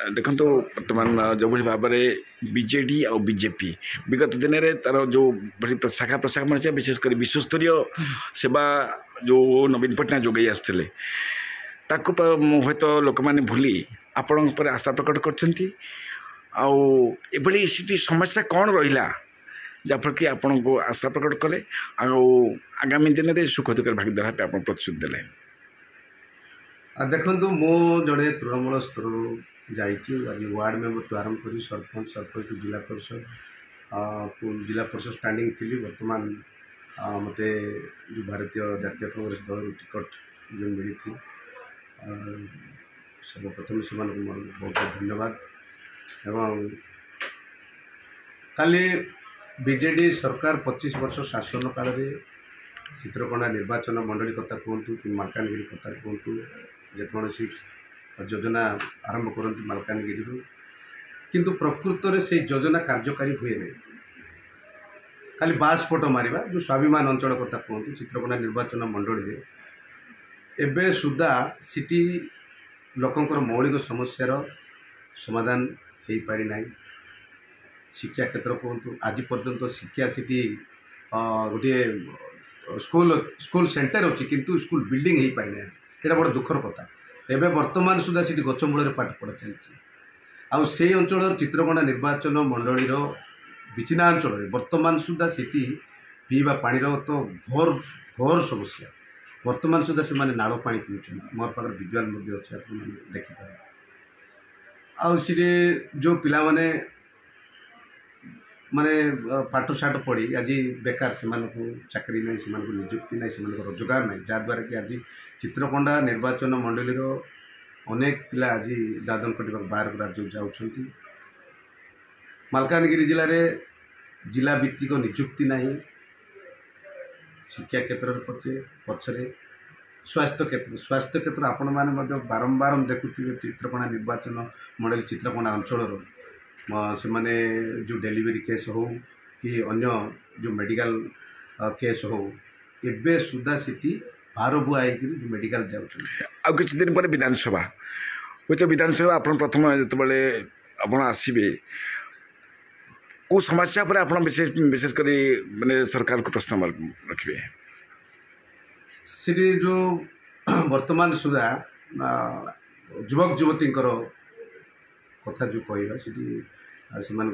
देखो बर्तमान जो भाव में बीजेडी और बीजेपी विगत दिन में तार जो शाखा प्रशाखा मान विशेषकर विश्वस्तरीय सेवा जो नवीन पट्टनायक जोगे आसते हूँ लोक मैंने भूली आपण आशा प्रकट कर समस्या कौन रहा जहाँफल कि आपण को आशा प्रकट कले आगामी दिन में सुख दुख भागीदार आप प्रतिश्रुति देले। देखु मो जड़े तृणमूल स्तर आज वार्ड मेंबर तो आरंभ कर सरपंच जिला परिषद जिला परिषद स्टैंडिंग थी बर्तमान मते जो भारतीय जातीय कांग्रेस दल टिकट जो मिली थी सर्वप्रथम से बहुत बहुत धन्यवाद। एवं काली बीजेडी सरकार 25 वर्ष शासन काल में चित्रकोणा निर्वाचन मंडली कथा कहतु कि मालकानगिरी कथा कहतु जेकोसी योजना आरंभ करती मालकानगिरी किंतु प्रकृत में से योजना कार्यकारी हुए नहीं खाली बास्फोट मारिबा जो स्वाभिमान अंचल कथा कहतु चित्रकोणा निर्वाचन मंडली एबे सुधा सिटी लोकंकर मौलिक समस्यार समाधान हो पारि ना। शिक्षा क्षेत्र कहतु आज पर्यंत शिक्षा सिटी गोटे स्कूल सेंटर अच्छी किंतु स्कूल बिल्डिंग हो पारि ना ये बड़ दुखर कथा। एवं वर्तमान सुधा सी गचमूल पाठ पढ़ा चलती आउ से अंचल चित्रकोणा निर्वाचन मंडलीर विचिनांचल वर्तमान सुधा सीटी पीवा पानी तो घोर घोर समस्या वर्तमान सुधा से नाड़ पा पीछे मोर पाखे विजुआल अच्छे आप देखिपारे आउ जो पिला माने पाठ साठ पढ़ी आज बेकार से चाकरी नहीं से निजुक्ति नहीं से रोजगार नहीं जहाद्वारा कि आज चित्रकोंडा निर्वाचन मंडली अनेक पिला आज दादन कटा बाहर राज्य जाऊँगी। मालकानगिरी जिले में जिला भित्तिक निजुक्ति नहीं शिक्षा क्षेत्र पछरे स्वास्थ्य क्षेत्र आपण मैंने बारंबार देखुवे चित्रकोणा निर्वाचन मंडली चित्रकोणा अंचल से माने जो डेलीवरी केस हो कि अन्य जो मेडिकल केस हो एबे सुधा सीटी बार बुआ जो मेडिकल जाऊँ किसी दिन पर विधानसभा हुई तो विधानसभा आप प्रथम जो आसवे को समस्या पर आप विशेषकर मैंने सरकार को प्रश्न रखिए सीटी जो वर्तमान सुधा युवक युवती कथा जो कहवा से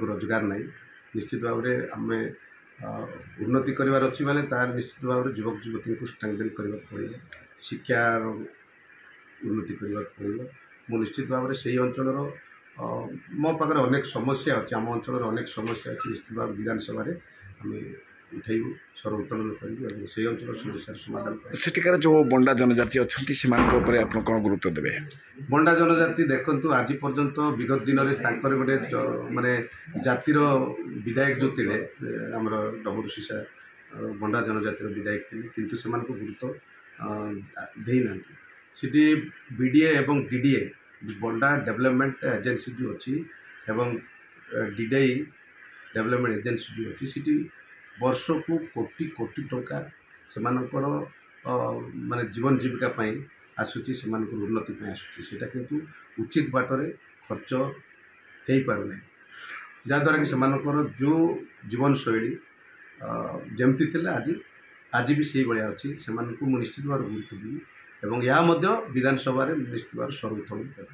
रोजगार नहीं निश्चित भाव में आम उन्नति करार अच्छी माने तार निश्चित भाव में युवक युवती को स्ट्रेंथन करने पड़े शिक्षार उन्नति करने पड़े मु निश्चित भाव में से अंचल मो पाखे अनेक समस्या अच्छे आम अंचल अनेक समस्या अच्छी निश्चित भाव विधानसभा आम उठेबू स्वर उत्तोलन करूँ से अंचल समस्या समाधान सेठिकार जो बंडा जनजाति अच्छा आप कौन गुरुत्व देवे। बंडा जनजाति देखु आज पर्यंत विगत दिन में गोटे माने जातिर विधायक जो थे आमर डबरू सीसा बंडा जनजातिर विधायक थे किंतु से गुरुत्व देना सीटी बीडीए एवं डीडीए बंडा डेवलपमेंट एजेंसी जो अच्छी एवं डीडीआई डेवलपमेंट एजेंसी जो अच्छी सीटी वर्ष को कोटी कोटी टंका से माने जीवन जीविका आसूची से उन्नति आसूची किंतु उचित बाटरे खर्च हो पारना जहाद्वारा कि से जो जीवन शैली जमती थे आज भी से भाया अच्छी से निश्चित भाव गुरुत्व देवी और यह विधानसभा निश्चित भाव स्वर उत्तोलन कर।